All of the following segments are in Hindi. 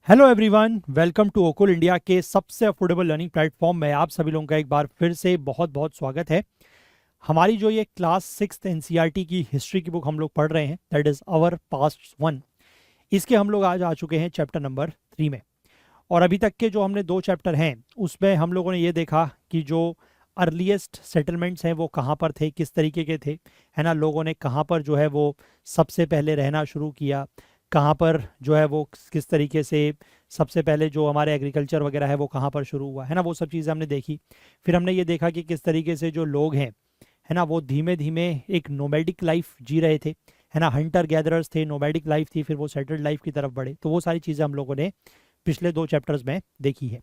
हेलो एवरीवन, वेलकम टू ओकुल इंडिया के सबसे अफोर्डेबल लर्निंग प्लेटफॉर्म में आप सभी लोगों का एक बार फिर से बहुत बहुत स्वागत है। हमारी जो ये क्लास 6th एनसीईआरटी की हिस्ट्री की बुक हम लोग पढ़ रहे हैं, that is our past one. इसके हम लोग आज आ चुके हैं चैप्टर नंबर 3 में। और अभी तक के जो हमने 2 चैप्टर हैं उसमें हम लोगों ने ये देखा कि जो अर्लीस्ट सेटलमेंट्स हैं वो कहाँ पर थे, किस तरीके के थे, है ना। लोगों ने कहाँ पर जो है वो सबसे पहले रहना शुरू किया, कहाँ पर जो है वो किस तरीके से सबसे पहले जो हमारे एग्रीकल्चर वगैरह है वो कहाँ पर शुरू हुआ, है ना। वो सब चीज़ें हमने देखी। फिर हमने ये देखा कि किस तरीके से जो लोग हैं, है ना, वो धीमे धीमे एक नोमैडिक लाइफ जी रहे थे, है ना। हंटर गैदरर्स थे, नोमैडिक लाइफ थी, फिर वो सेटल्ड लाइफ की तरफ बढ़े। तो वो सारी चीज़ें हम लोगों ने पिछले 2 चैप्टर्स में देखी है।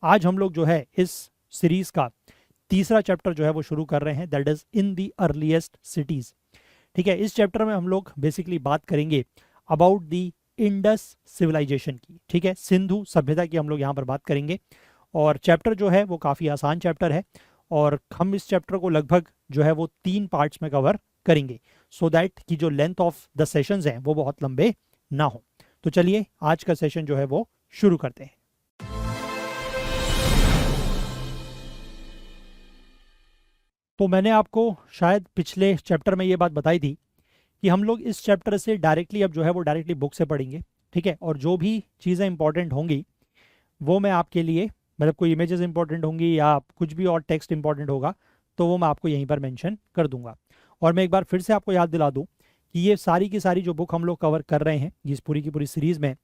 आज हम लोग जो है इस सीरीज का तीसरा चैप्टर जो है वो शुरू कर रहे हैं, that is in the earliest cities. ठीक है, इस चैप्टर में हम लोग बेसिकली बात करेंगे अबाउट दी इंडस सिविलाइजेशन की। ठीक है, सिंधु सभ्यता की हम लोग यहाँ पर बात करेंगे। और चैप्टर जो है वो काफ़ी आसान चैप्टर है और हम इस चैप्टर को लगभग जो है वो 3 पार्ट्स में कवर करेंगे, सो दैट कि जो लेंथ ऑफ द सेशंस हैं वो बहुत लंबे ना हो। तो चलिए आज का सेशन जो है वो शुरू करते हैं। तो मैंने आपको शायद पिछले चैप्टर में ये बात बताई थी कि हम लोग इस चैप्टर से डायरेक्टली अब जो है वो डायरेक्टली बुक से पढ़ेंगे। ठीक है, और जो भी चीज़ें इंपॉर्टेंट होंगी वो मैं आपके लिए, मतलब कोई इमेजेस इंपॉर्टेंट होंगी या कुछ भी और टेक्स्ट इंपॉर्टेंट होगा तो वो मैं आपको यहीं पर मेंशन कर दूंगा। और मैं एक बार फिर से आपको याद दिला दूं कि ये सारी की सारी जो बुक हम लोग कवर कर रहे हैं, इस पूरी की पूरी सीरीज में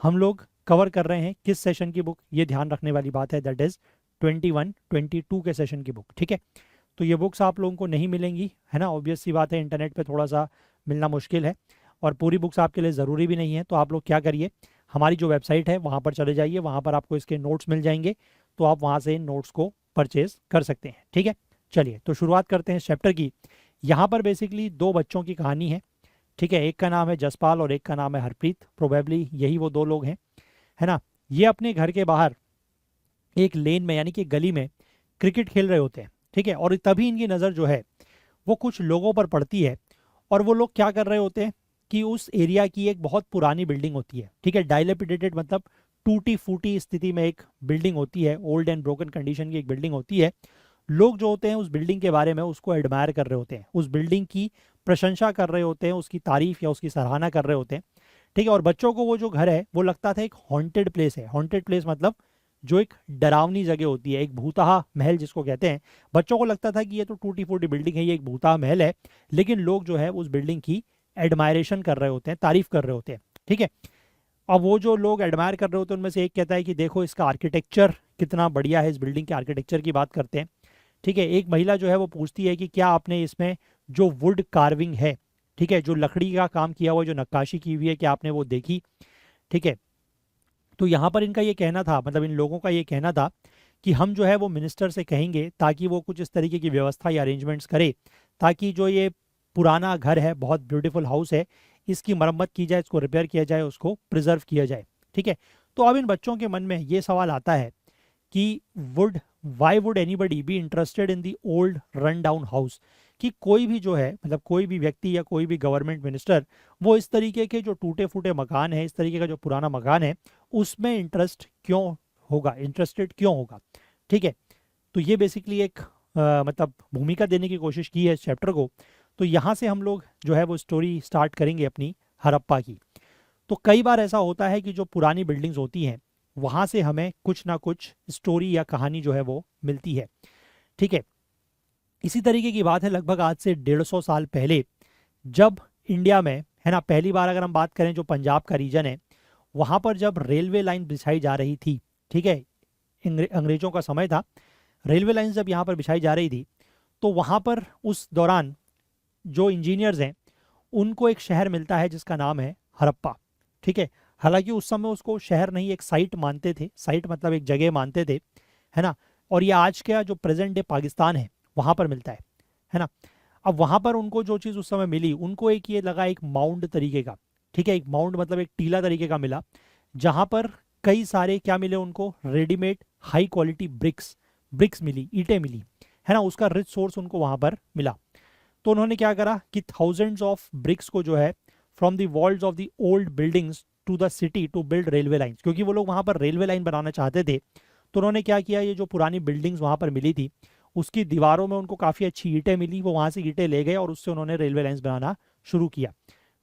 हम लोग कवर कर रहे हैं किस सेशन की बुक, ये ध्यान रखने वाली बात है, दैट इज 21-22 के सेशन की बुक। ठीक है, तो ये बुक्स आप लोगों को नहीं मिलेंगी, है ना। ऑब्वियस सी बात है, इंटरनेट पे थोड़ा सा मिलना मुश्किल है और पूरी बुक्स आपके लिए ज़रूरी भी नहीं है। तो आप लोग क्या करिए, हमारी जो वेबसाइट है वहाँ पर चले जाइए, वहाँ पर आपको इसके नोट्स मिल जाएंगे, तो आप वहाँ से इन नोट्स को परचेज कर सकते हैं। ठीक है, चलिए तो शुरुआत करते हैं इस चैप्टर की। यहाँ पर बेसिकली 2 बच्चों की कहानी है। ठीक है, एक का नाम है जसपाल और एक का नाम है हरप्रीत। प्रोबेबली यही वो 2 लोग हैं, है ना। ये अपने घर के बाहर एक लेन में यानी कि गली में क्रिकेट खेल रहे होते हैं। ठीक है, और तभी इनकी नज़र जो है वो कुछ लोगों पर पड़ती है। और वो लोग क्या कर रहे होते हैं कि उस एरिया की एक बहुत पुरानी बिल्डिंग होती है। ठीक है, डायलेपिडेटेड मतलब टूटी फूटी स्थिति में एक बिल्डिंग होती है, ओल्ड एंड ब्रोकन कंडीशन की एक बिल्डिंग होती है। लोग जो होते हैं उस बिल्डिंग के बारे में उसको एडमायर कर रहे होते हैं, उस बिल्डिंग की प्रशंसा कर रहे होते हैं, उसकी तारीफ या उसकी सराहना कर रहे होते हैं। ठीक है, और बच्चों को वो जो घर है वो लगता था एक हॉन्टेड प्लेस है। हॉन्टेड प्लेस मतलब जो एक डरावनी जगह होती है, एक भूतहा महल जिसको कहते हैं। बच्चों को लगता था कि ये तो टूटी फूटी बिल्डिंग है, ये एक भूतहा महल है। लेकिन लोग जो है उस बिल्डिंग की एडमायरेशन कर रहे होते हैं, तारीफ कर रहे होते हैं। ठीक है, अब वो जो लोग एडमायर कर रहे होते हैं उनमें से एक कहता है कि देखो इसका आर्किटेक्चर कितना बढ़िया है, इस बिल्डिंग के आर्किटेक्चर की बात करते हैं। ठीक है, एक महिला जो है वो पूछती है कि क्या आपने इसमें जो वुड कार्विंग है, ठीक है, जो लकड़ी का काम किया हुआ, जो नक्काशी की हुई है, क्या आपने वो देखी। ठीक है, तो यहाँ पर इनका ये कहना था, मतलब इन लोगों का ये कहना था कि हम जो है वो मिनिस्टर से कहेंगे ताकि वो कुछ इस तरीके की व्यवस्था या अरेंजमेंट्स करे ताकि जो ये पुराना घर है, बहुत ब्यूटीफुल हाउस है, इसकी मरम्मत की जाए, इसको रिपेयर किया जाए, उसको प्रिजर्व किया जाए। ठीक है, तो अब इन बच्चों के मन में ये सवाल आता है कि would why would anybody be interested in the old run down house, कि कोई भी जो है, मतलब कोई भी व्यक्ति या कोई भी गवर्नमेंट मिनिस्टर वो इस तरीके के जो टूटे फूटे मकान है, इस तरीके का जो पुराना मकान है उसमें इंटरेस्ट क्यों होगा, इंटरेस्टेड क्यों होगा। ठीक है, तो ये बेसिकली एक मतलब भूमिका देने की कोशिश की है इस चैप्टर को। तो यहाँ से हम लोग जो है वो स्टोरी स्टार्ट करेंगे अपनी हड़प्पा की। तो कई बार ऐसा होता है कि जो पुरानी बिल्डिंग्स होती हैं वहाँ से हमें कुछ ना कुछ स्टोरी या कहानी जो है वो मिलती है। ठीक है, इसी तरीके की बात है लगभग आज से 150 साल पहले, जब इंडिया में, है ना, पहली बार अगर हम बात करें जो पंजाब का रीजन है वहाँ पर जब रेलवे लाइन बिछाई जा रही थी। ठीक है, अंग्रेजों का समय था, रेलवे लाइन जब यहाँ पर बिछाई जा रही थी तो वहाँ पर उस दौरान जो इंजीनियर्स हैं उनको एक शहर मिलता है जिसका नाम है हड़प्पा। ठीक है, हालांकि उस समय उसको शहर नहीं एक साइट मानते थे, साइट मतलब एक जगह मानते थे, है ना। और ये आज का जो प्रेजेंट डे पाकिस्तान है वहाँ पर मिलता है ना। अब वहाँ पर उनको जो चीज़ उस समय मिली, उनको एक ये लगा एक माउंड तरीके का। ठीक है, एक माउंड मतलब एक टीला तरीके का मिला, जहाँ पर कई सारे क्या मिले उनको, readymade high quality bricks, bricks मिली, ईंटें मिली, है ना। उसका रिच सोर्स उनको वहाँ पर मिला। तो उन्होंने क्या करा कि थाउजेंड्स ऑफ ब्रिक्स को जो है from the walls of the old buildings to the city to build railway lines, क्योंकि वो लोग वहाँ पर रेलवे लाइन बनाना चाहते थे। तो उन्होंने क्या किया, ये जो पुरानी बिल्डिंग्स वहाँ पर मिली थी उसकी दीवारों में उनको काफ़ी अच्छी ईंटें मिली, वो वहाँ से ईंटें ले गए और उससे उन्होंने रेलवे लाइन्स बनाना शुरू किया।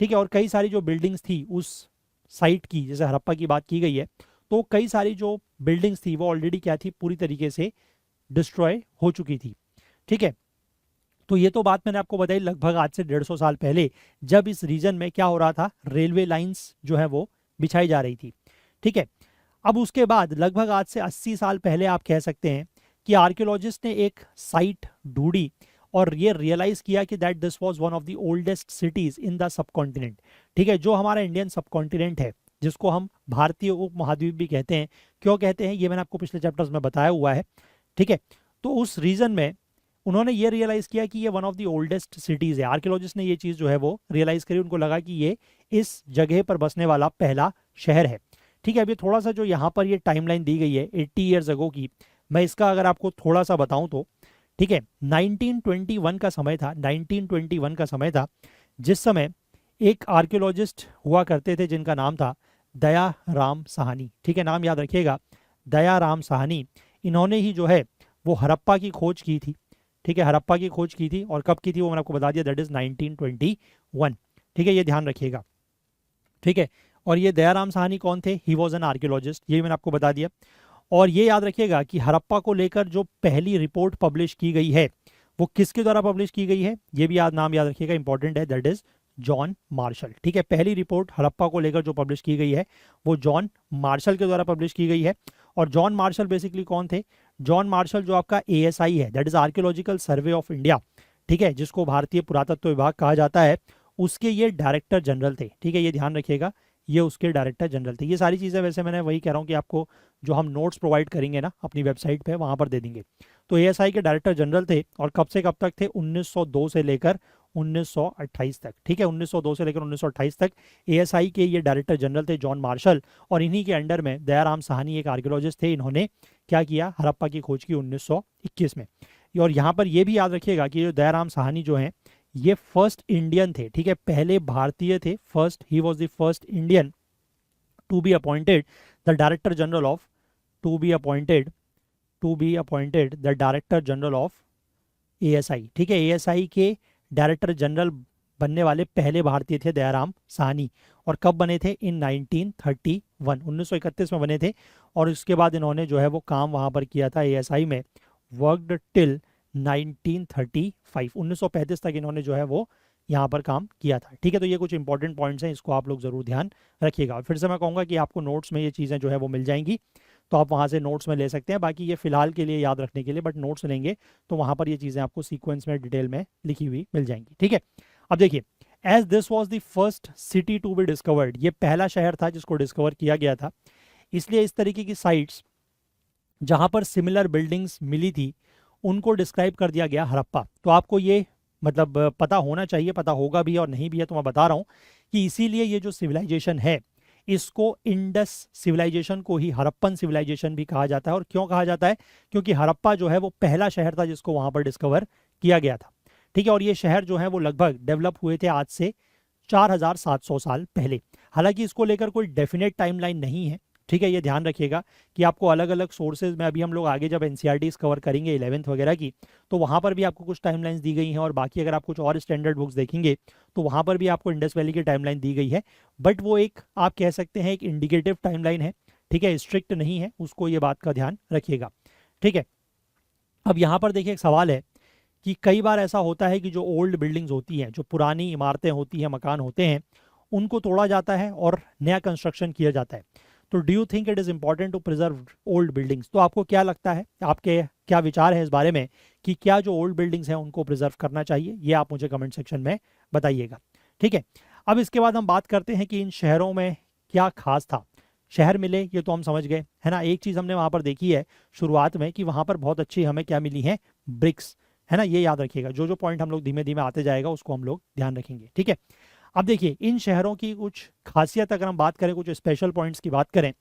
ठीक है, और कई सारी जो बिल्डिंग्स थी उस साइट की, जैसे हड़प्पा की बात की गई है, तो कई सारी जो बिल्डिंग्स थी वो ऑलरेडी क्या थी, पूरी तरीके से डिस्ट्रॉय हो चुकी थी। ठीक है, तो ये तो बात मैंने आपको बताई लगभग आज से 150 साल पहले, जब इस रीजन में क्या हो रहा था, रेलवे लाइंस जो है वो बिछाई जा रही थी। ठीक है, अब उसके बाद लगभग आज से 80 साल पहले आप कह सकते हैं कि आर्कियोलॉजिस्ट ने एक साइट ढूंढी और ये रियलाइज किया कि that this was one of the oldest cities in the subcontinent. ठीक है, जो हमारा इंडियन सबकॉन्टिनेंट है, जिसको हम भारतीय उपमहाद्वीप भी कहते हैं, क्यों कहते हैं ये मैंने आपको पिछले चैप्टर्स में बताया हुआ है। ठीक है, तो उस रीजन में उन्होंने ये रियलाइज किया कि ये one of the oldest cities है। आर्कियोलॉजिस्ट ने ये चीज जो है वो रियलाइज करी, उनको लगा कि ये इस जगह पर बसने वाला पहला शहर है। ठीक है, अभी थोड़ा सा जो यहाँ पर ये टाइमलाइन दी गई है 80 ईयर्स अगो की, मैं इसका अगर आपको थोड़ा सा बताऊं तो, ठीक है, 1921 का समय था, 1921 का समय था, जिस समय एक आर्कियोलॉजिस्ट हुआ करते थे जिनका नाम था दया राम साहनी। ठीक है, नाम याद रखिएगा, दया राम साहनी। इन्होंने ही जो है वो हड़प्पा की खोज की थी। ठीक है, हड़प्पा की खोज की थी, और कब की थी वो मैंने आपको बता दिया, दैट इज 1921। ठीक है, ये ध्यान रखिएगा। ठीक है, और ये दयाराम साहनी कौन थे, ही वॉज एन आर्कियोलॉजिस्ट, ये मैंने आपको बता दिया। और ये याद रखिएगा कि हड़प्पा को लेकर जो पहली रिपोर्ट पब्लिश की गई है वो किसके द्वारा पब्लिश की गई है, ये भी नाम याद रखिएगा, इंपॉर्टेंट है, दैट इज जॉन मार्शल। ठीक है, पहली रिपोर्ट हड़प्पा को लेकर जो पब्लिश की गई है वो जॉन मार्शल के द्वारा पब्लिश की गई है। और जॉन मार्शल बेसिकली कौन थे, जॉन मार्शल जो आपका ASI है, that is archaeological survey of India, ठीक है, जिसको भारतीय पुरातत्व विभाग कहा जाता है, उसके ये डायरेक्टर जनरल थे। ठीक है, ये ध्यान रखिएगा, ये उसके डायरेक्टर जनरल थे। ये सारी चीज़ें वैसे मैंने वही कह रहा हूँ कि आपको जो हम नोट्स प्रोवाइड करेंगे ना अपनी वेबसाइट पे, वहाँ पर दे देंगे। तो ASI के डायरेक्टर जनरल थे, और कब से कब तक थे, 1902 से लेकर 1928 तक। ठीक है, 1902 से लेकर 1928 तक ASI के ये डायरेक्टर जनरल थे जॉन मार्शल, और इन्हीं के अंडर में दयाराम साहनी एक आर्कियोलॉजिस्ट थे। इन्होंने क्या किया, हड़प्पा की खोज की 1921 में। और यहाँ पर ये भी याद रखिएगा कि जो दयाराम साहनी जो हैं ये फर्स्ट इंडियन थे। ठीक है, पहले भारतीय थे, first, he was the first Indian to be appointed the director general of, to be appointed the director general of ASI। ठीक है, ASI के डायरेक्टर जनरल बनने वाले पहले भारतीय थे दयाराम साहनी। और कब बने थे, इन 1931, 1931 में बने थे। और उसके बाद इन्होंने जो है वो काम वहाँ पर किया था ASI में, वर्कड टिल 1935, 1935 तक इन्होंने जो है वो यहाँ पर काम किया था। ठीक है, तो ये कुछ इंपॉर्टेंट पॉइंट्स हैं, इसको आप लोग जरूर ध्यान रखिएगा। और फिर से मैं कहूँगा कि आपको नोट्स में ये चीज़ें जो है वो मिल जाएंगी, तो आप वहाँ से नोट्स में ले सकते हैं। बाकी ये फिलहाल के लिए याद रखने के लिए, बट नोट्स लेंगे तो वहाँ पर ये चीज़ें आपको सीक्वेंस में डिटेल में लिखी हुई मिल जाएंगी। ठीक है, अब देखिए, as this was the first city to be discovered, ये पहला शहर था जिसको डिस्कवर किया गया था, इसलिए इस तरीके की साइट्स जहाँ पर सिमिलर बिल्डिंग्स मिली थी उनको डिस्क्राइब कर दिया गया हड़प्पा। तो आपको ये मतलब पता होना चाहिए, पता होगा भी और नहीं भी है तो मैं बता रहा हूँ कि इसीलिए ये जो सिविलाइजेशन है इसको इंडस सिविलाइजेशन को ही हड़प्पन सिविलाइजेशन भी कहा जाता है। और क्यों कहा जाता है, क्योंकि हड़प्पा जो है वो पहला शहर था जिसको वहां पर डिस्कवर किया गया था। ठीक है, और ये शहर जो है वो लगभग डेवलप हुए थे आज से 4700 साल पहले। हालांकि इसको लेकर कोई डेफिनेट टाइमलाइन नहीं है। ठीक है, ये ध्यान रखिएगा कि आपको अलग अलग सोर्सेज में, अभी हम लोग आगे जब NCERTs कवर करेंगे 11th वगैरह की, तो वहाँ पर भी आपको कुछ टाइमलाइंस दी गई हैं। और बाकी अगर आप कुछ और स्टैंडर्ड बुक्स देखेंगे तो वहाँ पर भी आपको इंडस वैली की टाइमलाइन दी गई है, बट वो एक आप कह सकते हैं एक इंडिकेटिव टाइमलाइन है। ठीक है, स्ट्रिक्ट नहीं है, उसको ये बात का ध्यान रखिएगा। ठीक है, अब यहाँ पर देखिए एक सवाल है कि कई बार ऐसा होता है कि जो ओल्ड बिल्डिंग्स होती हैं, जो पुरानी इमारतें होती हैं, मकान होते हैं, उनको तोड़ा जाता है और नया कंस्ट्रक्शन किया जाता है। तो do you think it is important to preserve old buildings, तो आपको क्या लगता है, आपके क्या विचार है इस बारे में कि क्या जो ओल्ड बिल्डिंग्स हैं उनको प्रिजर्व करना चाहिए, ये आप मुझे कमेंट सेक्शन में बताइएगा। ठीक है, अब इसके बाद हम बात करते हैं कि इन शहरों में क्या खास था। शहर मिले ये तो हम समझ गए, है ना। एक चीज़ हमने वहाँ पर देखी है शुरुआत में कि वहाँ पर बहुत अच्छी हमें क्या मिली है, ब्रिक्स, है ना। ये याद रखिएगा, जो जो पॉइंट हम लोग धीमे धीमे आते जाएगा उसको हम लोग ध्यान रखेंगे। ठीक है, अब देखिए इन शहरों की कुछ खासियत अगर हम बात करें, कुछ स्पेशल पॉइंट्स की बात करें,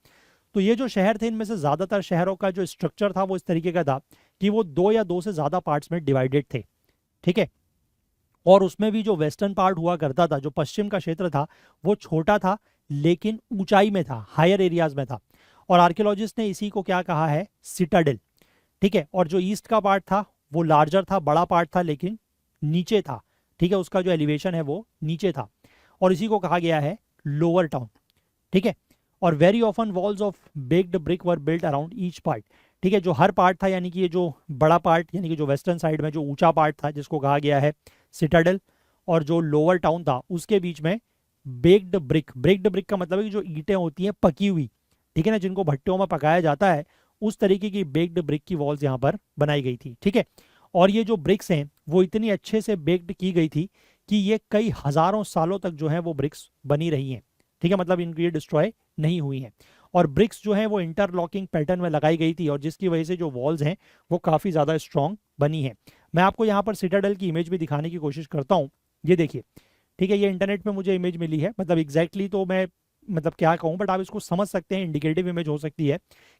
तो ये जो शहर थे इनमें से ज़्यादातर शहरों का जो स्ट्रक्चर था वो इस तरीके का था कि वो 2 या 2 से ज़्यादा पार्ट्स में डिवाइडेड थे। ठीक है, और उसमें भी जो वेस्टर्न पार्ट हुआ करता था, जो पश्चिम का क्षेत्र था, वो छोटा था, लेकिन ऊंचाई में था, हायर एरियाज में था। और आर्कियोलॉजिस्ट ने इसी को क्या कहा है, सिटाडेल। ठीक है, और जो ईस्ट का पार्ट था वो लार्जर था, बड़ा पार्ट था, लेकिन नीचे था। ठीक है, उसका जो एलिवेशन है वो नीचे था, और इसी को कहा गया है लोअर टाउन। ठीक है, और very often walls of baked brick were built around each part. ठीक है, जो हर पार्ट था, यानी कि ये जो बड़ा पार्ट, यानी कि जो वेस्टर्न साइड में जो ऊंचा पार्ट था जिसको कहा गया है सिटाडेल, और जो लोअर टाउन था उसके बीच में बेक्ड ब्रिक, बेक्ड ब्रिक का मतलब है कि जो ईंटें होती हैं पकी हुई, ठीक है ना, जिनको भट्टियों में पकाया जाता है, उस तरीके की बेक्ड ब्रिक की वॉल्स यहाँ पर बनाई गई थी। ठीक है, और ये जो ब्रिक्स हैं वो इतनी अच्छे से बेक्ड की गई थी कि ये कई हजारों सालों तक जो है वो ब्रिक्स बनी रही हैं। ठीक है, मतलब इनकी ये डिस्ट्रॉय नहीं हुई हैं। और ब्रिक्स जो है वो इंटरलॉकिंग पैटर्न में लगाई गई थी, और जिसकी वजह से जो वॉल्स हैं वो काफ़ी ज़्यादा स्ट्रॉन्ग बनी है। मैं आपको यहाँ पर सिटाडेल की इमेज भी दिखाने की कोशिश करता हूँ। ये देखिए, ठीक है, ये इंटरनेट पे मुझे इमेज मिली है, मतलब एग्जैक्टली तो मैं मतलब क्या कहूँ, बट आप इसको समझ सकते हैं, इंडिकेटिव इमेज हो सकती है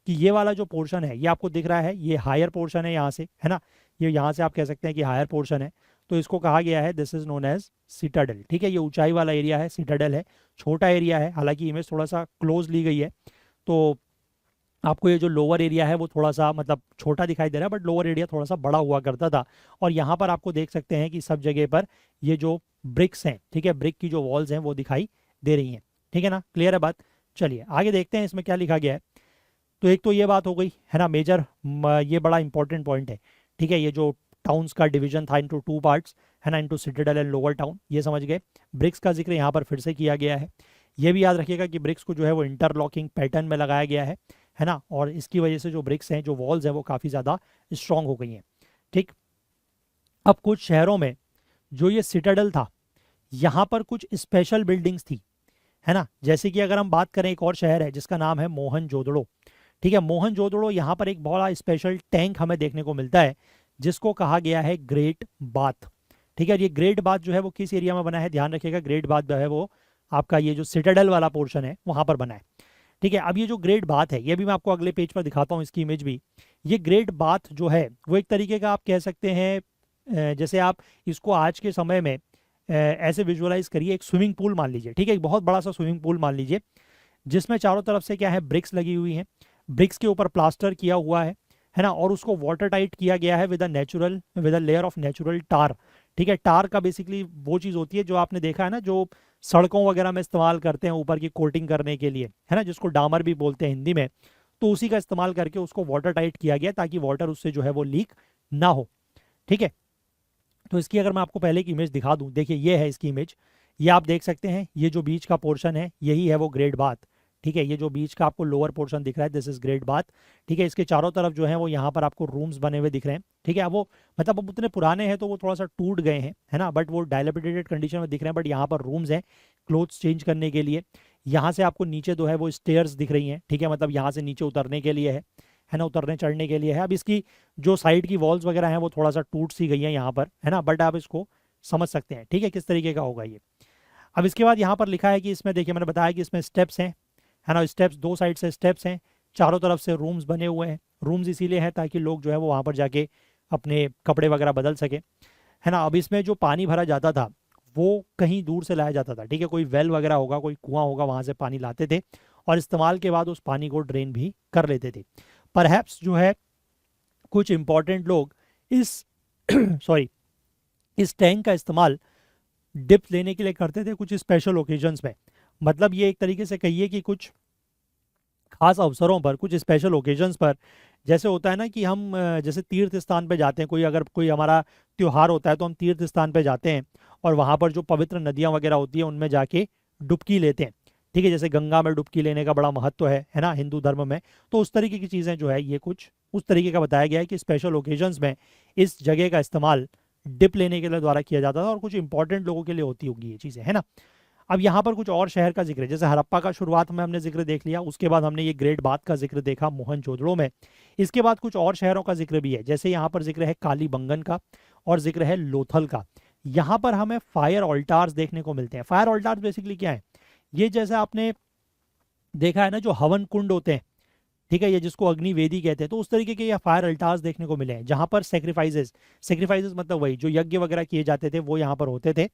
कि ये वाला जो पोर्शन है ये आपको दिख रहा है, ये हायर पोर्शन है यहाँ से, है ना, ये यहाँ से आप कह सकते हैं कि हायर पोर्शन है। तो इसको कहा गया है this is known as citadel. ठीक है, ये ऊंचाई वाला एरिया है, सिटाडेल है, छोटा एरिया है, हालांकि इमेज थोड़ा सा क्लोज ली गई है, तो आपको ये जो लोअर एरिया है वो थोड़ा सा मतलब छोटा दिखाई दे रहा है, बट लोअर एरिया थोड़ा सा बड़ा हुआ करता था। और यहाँ पर आपको देख सकते हैं कि सब जगह पर ये जो ब्रिक्स हैं, ठीक है, ब्रिक की जो वॉल्स हैं वो दिखाई दे रही हैं। ठीक है ना, क्लियर है बात। चलिए आगे देखते हैं इसमें क्या लिखा गया है। तो एक तो ये बात हो गई है ना मेजर, ये बड़ा इंपॉर्टेंट पॉइंट है। ठीक है, ये जो टाउन्स का डिवीजन था इनटू टू पार्ट्स, है ना, into Citadel and lower town, ये समझ गए। ब्रिक्स का जिक्र यहाँ पर फिर से किया गया है। ये भी याद रखिएगा कि ब्रिक्स को जो है वो इंटरलॉकिंग पैटर्न में लगाया गया है ना, और इसकी वजह से जो ब्रिक्स हैं, जो वॉल्स हैं, वो काफ़ी ज़्यादा स्ट्रांग हो गई हैं। ठीक, अब कुछ शहरों में जो ये सिटाडेल था, यहाँ पर कुछ स्पेशल बिल्डिंग्स थी, है ना, जैसे कि अगर हम बात करें, एक और शहर है जिसका नाम है मोहनजोदड़ो। ठीक है, मोहनजोदड़ो, यहाँ पर एक बड़ा स्पेशल टैंक हमें देखने को मिलता है जिसको कहा गया है ग्रेट बाथ। ठीक है, ये ग्रेट बाथ जो है वो किस एरिया में बना है, ध्यान रखिएगा, ग्रेट बाथ जो है वो आपका ये जो सिटाडेल वाला पोर्शन है वहां पर बना है। ठीक है, अब ये जो ग्रेट बाथ है ये भी मैं आपको अगले पेज पर दिखाता हूँ, इसकी इमेज भी। ये ग्रेट बाथ जो है वो एक तरीके का आप कह सकते हैं, जैसे आप इसको आज के समय में ऐसे विजुअलाइज करिए, एक स्विमिंग पूल मान लीजिए। ठीक है, एक बहुत बड़ा सा स्विमिंग पूल मान लीजिए, जिसमें चारों तरफ से क्या है, ब्रिक्स लगी हुई हैं, ब्रिक्स के ऊपर प्लास्टर किया हुआ है ना, और उसको वाटर टाइट किया गया है with a layer of natural tar. ठीक है, टार का बेसिकली वो चीज़ होती है जो आपने देखा है ना, जो सड़कों वगैरह में इस्तेमाल करते हैं ऊपर की कोटिंग करने के लिए, है ना, जिसको डामर भी बोलते हैं हिंदी में। तो उसी का इस्तेमाल करके उसको वाटर टाइट किया गया ताकि वाटर उससे जो है वो लीक ना हो। ठीक है, तो इसकी अगर मैं आपको पहले की इमेज दिखा दूं, देखिए ये है इसकी इमेज, ये आप देख सकते हैं, ये जो बीच का पोर्शन है यही है वो ग्रेट बाथ। ठीक है, ये जो बीच का आपको लोअर पोर्शन दिख रहा है दिस इज ग्रेट बाथ। ठीक है, इसके चारों तरफ जो है वो यहाँ पर आपको रूम्स बने हुए दिख रहे हैं। ठीक है, अब वो मतलब अब उतने पुराने हैं तो वो थोड़ा सा टूट गए हैं, है ना, बट वो डायलेपिटेटेड कंडीशन में दिख रहे हैं, बट यहाँ पर रूम्स हैं क्लोथ्स चेंज करने के लिए। यहाँ से आपको नीचे जो है वो स्टेयर्स दिख रही हैं। ठीक है, मतलब यहाँ से नीचे उतरने के लिए है ना, उतरने चढ़ने के लिए है। अब इसकी जो साइड की वॉल्स वगैरह हैं वो थोड़ा सा टूट सी गई हैं यहाँ पर, है ना, बट आप इसको समझ सकते हैं। ठीक है, किस तरीके का होगा ये। अब इसके बाद यहाँ पर लिखा है कि इसमें देखिए, मैंने बताया कि इसमें स्टेप्स हैं, है ना, स्टेप्स दो साइड से स्टेप्स हैं, चारों तरफ से रूम्स बने हुए हैं। रूम्स इसीलिए हैं ताकि लोग जो है वो वहाँ पर जाके अपने कपड़े वगैरह बदल सके, है ना। अब इसमें जो पानी भरा जाता था वो कहीं दूर से लाया जाता था। ठीक है, कोई वेल वगैरह होगा, कोई कुआं होगा, वहाँ से पानी लाते थे और इस्तेमाल के बाद उस पानी को ड्रेन भी कर लेते थे। परहैप्स जो है कुछ इंपॉर्टेंट लोग इस सॉरी इस टैंक का इस्तेमाल डिप लेने के लिए करते थे कुछ स्पेशल ओकेजन्स में। मतलब ये एक तरीके से कहिए कि कुछ खास अवसरों पर, कुछ स्पेशल ओकेजन्स पर, जैसे होता है ना कि हम जैसे तीर्थ स्थान पे जाते हैं, कोई अगर कोई हमारा त्योहार होता है तो हम तीर्थ स्थान पे जाते हैं और वहाँ पर जो पवित्र नदियाँ वगैरह होती हैं उनमें जाके डुबकी लेते हैं। ठीक है, जैसे गंगा में डुबकी लेने का बड़ा महत्व है ना, हिंदू धर्म में। तो उस तरीके की चीज़ें जो है ये कुछ उस तरीके का बताया गया है कि स्पेशल ओकेजन्स में इस जगह का इस्तेमाल डिप लेने के लिए द्वारा किया जाता था और कुछ इंपॉर्टेंट लोगों के लिए होती होगी ये चीज़ें, है ना। अब यहाँ पर कुछ और शहर का जिक्र है, जैसे हड़प्पा का शुरुआत में हमने जिक्र देख लिया, उसके बाद हमने ये ग्रेट बाथ का जिक्र देखा मोहनजोदड़ो में। इसके बाद कुछ और शहरों का जिक्र भी है, जैसे यहाँ पर जिक्र है कालीबंगन का और जिक्र है लोथल का। यहाँ पर हमें फायर ऑल्टार्स देखने को मिलते हैं। फायर ऑल्टार्स बेसिकली क्या है, ये जैसे आपने देखा है ना जो हवन कुंड होते हैं, ठीक है, ये जिसको अग्निवेदी कहते हैं, तो उस तरीके के ये फायर अल्टार्स देखने को मिले हैं जहाँ पर सेक्रीफाइसेस, सेक्रीफाइसेस मतलब वही जो यज्ञ वगैरह किए जाते थे वो यहाँ पर होते थे।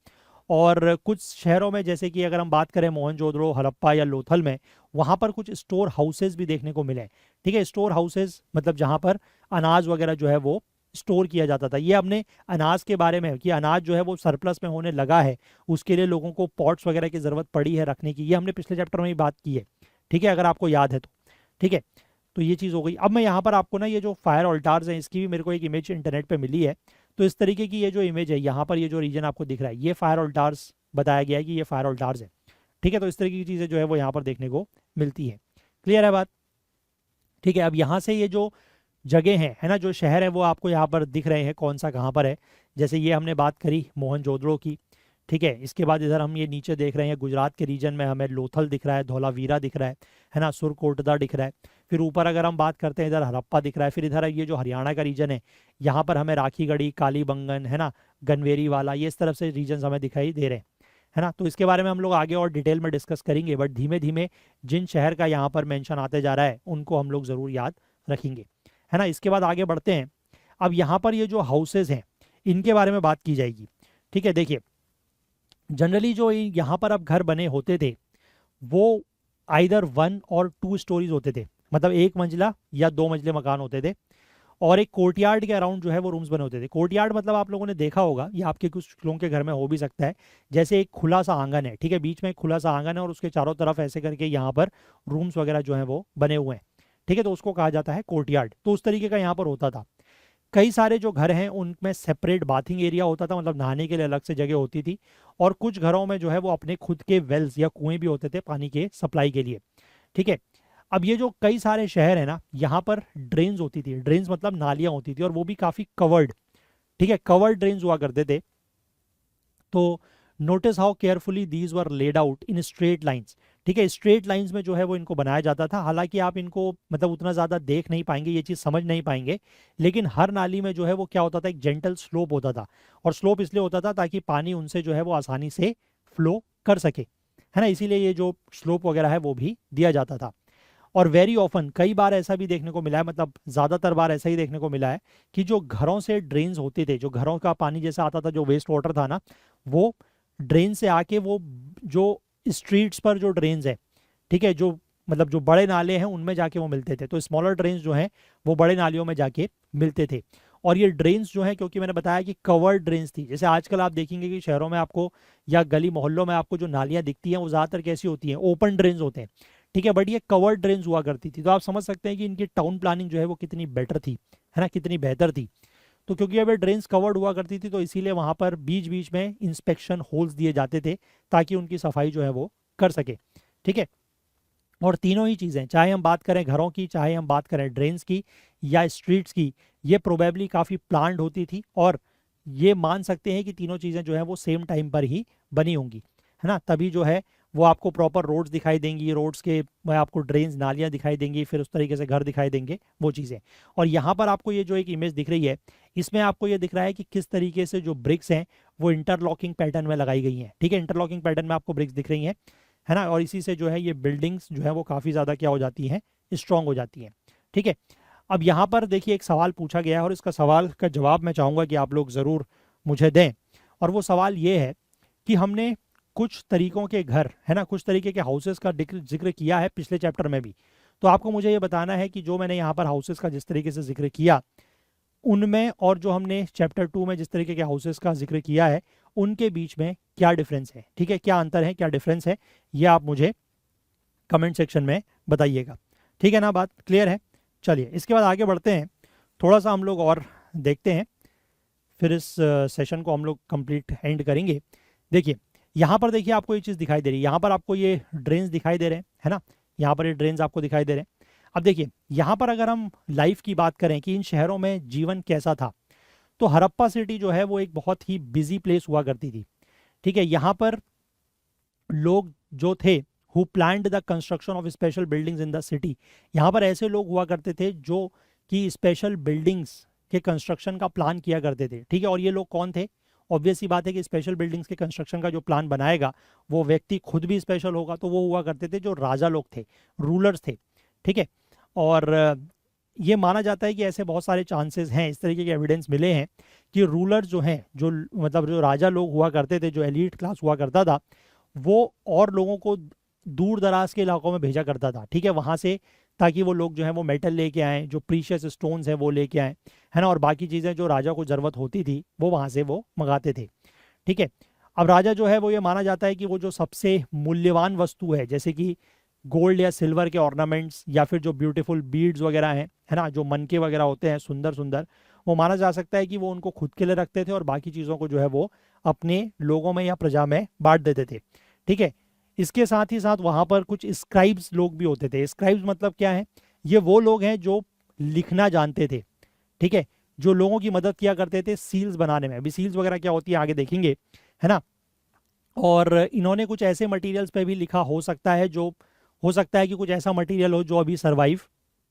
और कुछ शहरों में जैसे कि अगर हम बात करें मोहनजोदड़ो, हड़प्पा या लोथल में, वहाँ पर कुछ स्टोर हाउसेज भी देखने को मिले। ठीक है, स्टोर हाउसेज मतलब जहाँ पर अनाज वगैरह जो है वो स्टोर किया जाता था। ये हमने अनाज के बारे में कि अनाज जो है वो सरप्लस में होने लगा है, उसके लिए लोगों को पॉट्स वगैरह की ज़रूरत पड़ी है रखने की, ये हमने पिछले चैप्टर में ही बात की है। ठीक है, अगर आपको याद है तो। ठीक है, तो ये चीज़ हो गई। अब मैं यहाँ पर आपको ना ये जो फायर ऑल्टार्स हैं इसकी भी मेरे को एक इमेज इंटरनेट पे मिली है। तो इस तरीके की ये जो इमेज है, यहाँ पर ये जो रीजन आपको दिख रहा है, ये फायर ऑल्टार्स बताया गया है कि ये फायर ऑल्टार्स है। ठीक है, तो इस तरीके की चीज़ें जो है वो यहाँ पर देखने को मिलती है। क्लियर है बात? ठीक है, अब यहाँ से ये जो जगह है ना, जो शहर है वो आपको यहाँ पर दिख रहे हैं कौन सा कहाँ पर है। जैसे ये हमने बात करी मोहनजोदड़ो की। ठीक है, इसके बाद इधर हम ये नीचे देख रहे हैं गुजरात के रीजन में हमें लोथल दिख रहा है, धौलावीरा दिख रहा है ना, सुरकोटदा दिख रहा है। फिर ऊपर अगर हम बात करते हैं इधर हड़प्पा दिख रहा है। फिर इधर ये जो हरियाणा का रीजन है, यहाँ पर हमें राखीगढ़ी, कालीबंगन है ना, गनवेरी वाला, ये इस तरफ से रीजन हमें दिखाई दे रहे हैं, है ना। तो इसके बारे में हम लोग आगे और डिटेल में डिस्कस करेंगे, बट धीमे धीमे जिन शहर का यहाँ पर मेंशन आते जा रहा है उनको हम लोग ज़रूर याद रखेंगे, है ना। इसके बाद आगे बढ़ते हैं। अब यहाँ पर ये जो हाउसेज हैं इनके बारे में बात की जाएगी। ठीक है, देखिए जनरली जो यहाँ पर अब घर बने होते थे वो आइदर 1 और 2 स्टोरीज होते थे, मतलब 1 मंजिला या 2 मंजिले मकान होते थे। और एक कोर्टयार्ड के अराउंड जो है वो रूम्स बने होते थे। कोर्टयार्ड मतलब आप लोगों ने देखा होगा, ये आपके कुछ लोगों के घर में हो भी सकता है, जैसे एक खुला सा आंगन है। ठीक है, बीच में एक खुला सा आंगन है और उसके चारों तरफ ऐसे करके यहाँ पर रूम्स वगैरह जो है वो बने हुए हैं। ठीक है, तो उसको कहा जाता है कोर्टयार्ड। तो उस तरीके का यहाँ पर होता था। कई सारे जो घर हैं उनमें सेपरेट बाथिंग एरिया होता था, मतलब नहाने के लिए अलग से जगह होती थी। और कुछ घरों में जो है वो अपने खुद के वेल्स या कुएं भी होते थे पानी के सप्लाई के लिए। ठीक है, अब ये जो कई सारे शहर है ना, यहाँ पर ड्रेन्स होती थी। ड्रेन्स मतलब नालियाँ होती थी और वो भी काफ़ी कवर्ड। ठीक है, कवर्ड ड्रेन्स हुआ करते थे। तो notice how carefully these were laid out in straight lines. ठीक है, स्ट्रेट लाइंस में जो है वो इनको बनाया जाता था। हालांकि आप इनको मतलब उतना ज़्यादा देख नहीं पाएंगे, ये चीज़ समझ नहीं पाएंगे, लेकिन हर नाली में जो है वो क्या होता था, एक जेंटल स्लोप होता था। और स्लोप इसलिए होता था ताकि पानी उनसे जो है वो आसानी से फ्लो कर सके, है ना। इसीलिए ये जो स्लोप वगैरह है वो भी दिया जाता था। और वेरी ऑफन कई बार ऐसा भी देखने को मिला है, मतलब ज़्यादातर बार ऐसा ही देखने को मिला है कि जो घरों से ड्रेन्स होते थे, जो घरों का पानी जैसा आता था, जो वेस्ट वाटर था ना, वो ड्रेन से आके वो जो स्ट्रीट्स पर जो ड्रेन्स है, ठीक है, जो मतलब जो बड़े नाले हैं उनमें जाके वो मिलते थे। तो स्मॉलर ड्रेन्स जो हैं वो बड़े नालियों में जाके मिलते थे। और ये ड्रेन्स जो है, क्योंकि मैंने बताया कि कवर्ड ड्रेन्स थी, जैसे आजकल आप देखेंगे कि शहरों में आपको या गली मोहल्लों में आपको जो नालियाँ दिखती हैं वो ज़्यादातर कैसी होती हैं, ओपन ड्रेन्स होते हैं। ठीक है, बट ये कवर्ड ड्रेन्स हुआ करती थी। तो आप समझ सकते हैं कि इनकी टाउन प्लानिंग जो है वो कितनी बेटर थी, है ना, कितनी बेहतर थी। तो क्योंकि अब ये ड्रेन्स कवर्ड हुआ करती थी तो इसीलिए वहाँ पर बीच बीच में इंस्पेक्शन होल्स दिए जाते थे ताकि उनकी सफाई जो है वो कर सके। ठीक है, और तीनों ही चीज़ें, चाहे हम बात करें घरों की, चाहे हम बात करें ड्रेन्स की या स्ट्रीट्स की, ये प्रोबेबली काफ़ी प्लान्ड होती थी। और ये मान सकते हैं कि तीनों चीज़ें जो है वो सेम टाइम पर ही बनी होंगी, है ना। तभी जो है वो आपको प्रॉपर रोड्स दिखाई देंगी, रोड्स के में आपको ड्रेन्स नालियाँ दिखाई देंगी, फिर उस तरीके से घर दिखाई देंगे, वो चीज़ें। और यहाँ पर आपको ये जो एक इमेज दिख रही है, इसमें आपको ये दिख रहा है कि किस तरीके से जो ब्रिक्स हैं वो इंटरलॉकिंग पैटर्न में लगाई गई हैं। ठीक है, इंटरलॉकिंग पैटर्न में आपको ब्रिक्स दिख रही हैं, है ना। और इसी से जो है ये बिल्डिंग्स जो है वो काफ़ी ज़्यादा क्या हो जाती हैं, स्ट्रांग हो जाती हैं। ठीक है, अब यहाँ पर देखिए एक सवाल पूछा गया है और इसका सवाल का जवाब मैं चाहूँगा कि आप लोग ज़रूर मुझे दें। और वो सवाल ये है कि हमने कुछ तरीकों के घर, है ना, कुछ तरीके के हाउसेस का जिक्र किया है पिछले चैप्टर में भी। तो आपको मुझे ये बताना है कि जो मैंने यहाँ पर हाउसेस का जिस तरीके से जिक्र किया उनमें और जो हमने चैप्टर 2 में जिस तरीके के हाउसेस का जिक्र किया है उनके बीच में क्या डिफरेंस है। ठीक है, क्या अंतर है, क्या डिफरेंस है, ये आप मुझे कमेंट सेक्शन में बताइएगा। ठीक है ना, बात क्लियर है। चलिए इसके बाद आगे बढ़ते हैं, थोड़ा सा हम लोग और देखते हैं, फिर इस सेशन को हम लोग कंप्लीट एंड करेंगे। देखिए यहाँ पर देखिए आपको ये चीज़ दिखाई दे रही है, यहाँ पर आपको ये ड्रेन्स दिखाई दे रहे हैं, है ना, यहाँ पर ये ड्रेन्स आपको दिखाई दे रहे हैं। अब देखिए यहाँ पर अगर हम लाइफ की बात करें कि इन शहरों में जीवन कैसा था, तो हड़प्पा सिटी जो है वो एक बहुत ही बिजी प्लेस हुआ करती थी। ठीक है, यहाँ पर लोग जो थे who planned the construction of special buildings in the city, यहाँ पर ऐसे लोग हुआ करते थे जो कि स्पेशल बिल्डिंग्स के कंस्ट्रक्शन का प्लान किया करते थे। ठीक है, और ये लोग कौन थे? ऑब्वियस सी बात है कि स्पेशल बिल्डिंग्स के कंस्ट्रक्शन का जो प्लान बनाएगा वो व्यक्ति खुद भी स्पेशल होगा। तो वो हुआ करते थे जो राजा लोग थे, रूलर्स थे। ठीक है, और ये माना जाता है कि ऐसे बहुत सारे चांसेस हैं, इस तरीके के एविडेंस मिले हैं कि रूलर जो हैं, जो मतलब जो राजा लोग हुआ करते थे, जो एलीट क्लास हुआ करता था, वो और लोगों को दूर दराज के इलाकों में भेजा करता था, ठीक है, वहां से, ताकि वो लोग जो है वो मेटल लेके आएँ, जो प्रीशियस स्टोन्स हैं वो लेके आएँ, है ना, और बाकी चीज़ें जो राजा को ज़रूरत होती थी वो वहाँ से वो मंगाते थे, ठीक है। अब राजा जो है वो ये माना जाता है कि वो जो सबसे मूल्यवान वस्तु है, जैसे कि गोल्ड या सिल्वर के ऑर्नामेंट्स या फिर जो ब्यूटीफुल बीड्स वगैरह हैं, है ना, जो मनके वगैरह होते हैं सुंदर सुंदर, वो माना जा सकता है कि वो उनको खुद के लिए रखते थे और बाकी चीज़ों को जो है वो अपने लोगों में या प्रजा में बांट देते थे, ठीक है। इसके साथ ही साथ वहाँ पर कुछ स्क्राइब्स लोग भी होते थे। स्क्राइब्स मतलब क्या है? ये वो लोग हैं जो लिखना जानते थे, ठीक है, जो लोगों की मदद किया करते थे सील्स बनाने में। अभी सील्स वगैरह क्या होती है आगे देखेंगे, है ना। और इन्होंने कुछ ऐसे मटेरियल्स पे भी लिखा हो सकता है, जो हो सकता है कि कुछ ऐसा मटेरियल हो जो अभी सरवाइव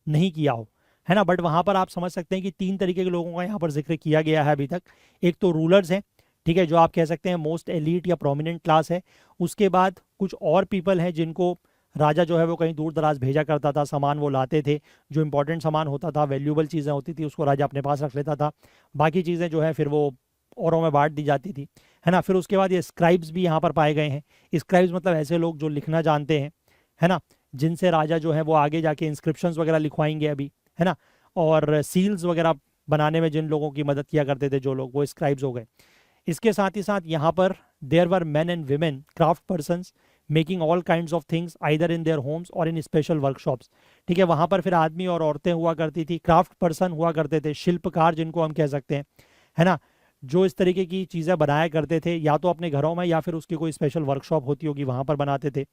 नहीं किया हो, है ना। बट वहाँ पर आप समझ सकते हैं कि 3 तरीके के लोगों का यहाँ पर जिक्र किया गया है अभी तक। एक तो रूलर्स हैं, ठीक है, जो आप कह सकते हैं मोस्ट एलीट या प्रोमिनेंट क्लास है। उसके बाद कुछ और पीपल हैं जिनको राजा जो है वो कहीं दूर दराज भेजा करता था, सामान वो लाते थे, जो इंपॉर्टेंट सामान होता था, वैल्यूएबल चीज़ें होती थी, उसको राजा अपने पास रख लेता था। बाकी चीज़ें जो है फिर वो औरों में बांट दी जाती थी, है ना। फिर उसके बाद ये स्क्राइब्स भी यहाँ पर पाए गए हैं। स्क्राइब्स मतलब ऐसे लोग जो लिखना जानते हैं, है ना, जिनसे राजा जो है वो आगे जाके इंस्क्रिप्शंस वगैरह लिखवाएंगे अभी, है ना। और सील्स वगैरह बनाने में जिन लोगों की मदद किया करते थे जो लोग, वो स्क्राइब्स हो गए। इसके साथ ही साथ यहाँ पर there were men and women craft persons making all kinds of things either in their homes और इन स्पेशल वर्कशॉप्स, ठीक है। वहाँ पर फिर आदमी और औरतें हुआ करती थी, क्राफ्ट पर्सन हुआ करते थे, शिल्पकार जिनको हम कह सकते हैं, है ना, जो इस तरीके की चीज़ें बनाया करते थे, या तो अपने घरों में या फिर उसकी कोई स्पेशल वर्कशॉप होती होगी वहाँ पर बनाते थे।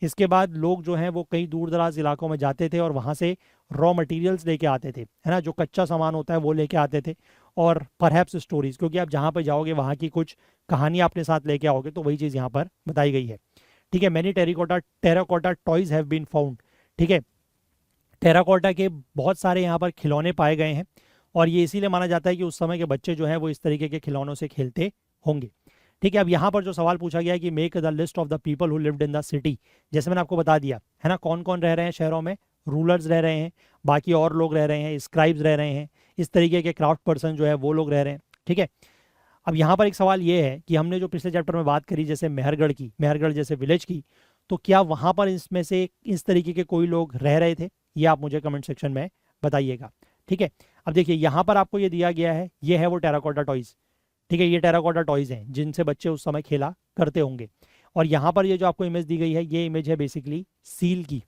इसके बाद लोग जो हैं वो कई दूर दराज इलाकों में जाते थे और वहाँ से रॉ मटेरियल्स लेके आते थे, है ना, जो कच्चा सामान होता है वो लेके आते थे, और परहैप्स स्टोरीज, क्योंकि आप जहाँ पर जाओगे वहाँ की कुछ कहानी अपने साथ लेके आओगे, तो वही चीज़ यहाँ पर बताई गई है, ठीक है। Many terracotta toys have been found, ठीक है। टेराकोटा के बहुत सारे यहाँ पर खिलौने पाए गए हैं, और ये इसीलिए माना जाता है कि उस समय के बच्चे जो हैं वो इस तरीके के खिलौनों से खेलते होंगे, ठीक है। अब यहाँ पर जो सवाल पूछा गया है कि make the list of the people who lived in the city, जैसे मैंने आपको बता दिया, है ना, कौन कौन रह रहे हैं शहरों में। रूलर्स रह रहे हैं, बाकी और लोग रह रहे हैं, स्क्राइब्स रह रहे हैं, इस तरीके के क्राफ्ट पर्सन जो है वो लोग रह रहे हैं, ठीक है। अब यहाँ पर एक सवाल ये है कि हमने जो पिछले चैप्टर में बात करी जैसे मेहरगढ़ की, मेहरगढ़ जैसे विलेज की, तो क्या वहाँ पर इसमें से इस तरीके के कोई लोग रह रहे थे? ये आप मुझे कमेंट सेक्शन में बताइएगा, ठीक है। अब देखिए यहाँ पर आपको ये दिया गया है, ये है वो टेराकोटा टॉयज, ठीक है, ये टेराकोटा टॉयज हैं जिनसे बच्चे उस समय खेला करते होंगे। और यहाँ पर ये जो आपको इमेज दी गई है, ये इमेज है बेसिकली सील की,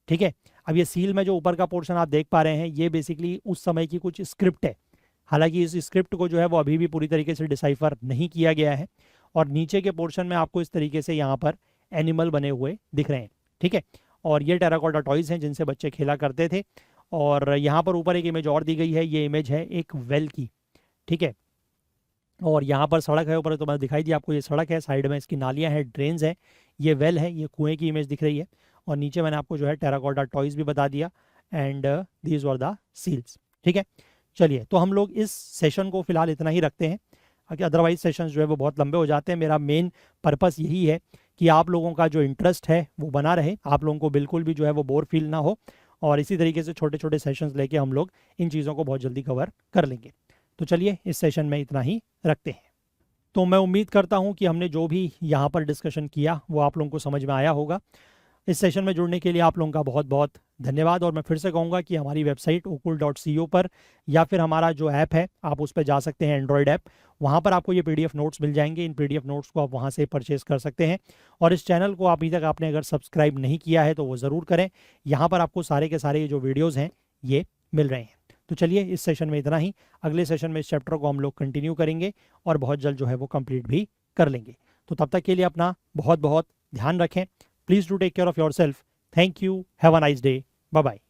ठीक है। अब ये सील में जो ऊपर का पोर्शन आप देख पा रहे हैं, ये बेसिकली उस समय की कुछ स्क्रिप्ट है। हालांकि इस स्क्रिप्ट को जो है वो अभी भी पूरी तरीके से डिसाइफर नहीं किया गया है, और नीचे के पोर्शन में आपको इस तरीके से यहाँ पर एनिमल बने हुए दिख रहे हैं, ठीक है। और ये टेराकोटा टॉयज हैं जिनसे बच्चे खेला करते थे। और यहाँ पर ऊपर एक इमेज और दी गई है, ये इमेज है एक वेल की, ठीक है। और यहाँ पर सड़क है, ऊपर तो मैं दिखाई दी आपको, ये सड़क है, साइड में इसकी नालियाँ हैं, ड्रेन्स है, ये वेल है, ये कुएं की इमेज दिख रही है। और नीचे मैंने आपको जो है टेराकोटा टॉयज भी बता दिया, and these were the seals, ठीक है। चलिए, तो हम लोग इस सेशन को फिलहाल इतना ही रखते हैं, अदरवाइज सेशंस जो है वो बहुत लंबे हो जाते हैं। मेरा मेन पर्पस यही है कि आप लोगों का जो इंटरेस्ट है वो बना रहे, आप लोगों को बिल्कुल भी जो है वो बोर फील ना हो, और इसी तरीके से छोटे छोटे सेशंस लेके हम लोग इन चीज़ों को बहुत जल्दी कवर कर लेंगे। तो चलिए, इस सेशन में इतना ही रखते हैं। तो मैं उम्मीद करता हूँ कि हमने जो भी यहाँ पर डिस्कशन किया वो आप लोगों को समझ में आया होगा। इस सेशन में जुड़ने के लिए आप लोगों का बहुत बहुत धन्यवाद। और मैं फिर से कहूँगा कि हमारी वेबसाइट okul.co पर, या फिर हमारा जो ऐप है आप उस पर जा सकते हैं, एंड्रॉयड ऐप, वहाँ पर आपको ये PDF नोट्स मिल जाएंगे। इन PDF नोट्स को आप वहाँ से परचेज कर सकते हैं। और इस चैनल को अभी तक आपने अगर सब्सक्राइब नहीं किया है तो वो ज़रूर करें। यहाँ पर आपको सारे के सारे जो वीडियोज़ हैं ये मिल रहे हैं। तो चलिए, इस सेशन में इतना ही। अगले सेशन में इस चैप्टर को हम लोग कंटिन्यू करेंगे और बहुत जल्द जो है वो कंप्लीट भी कर लेंगे। तो तब तक के लिए अपना बहुत बहुत ध्यान रखें। Please do take care of your self. Thank you. Have a nice day. Bye bye.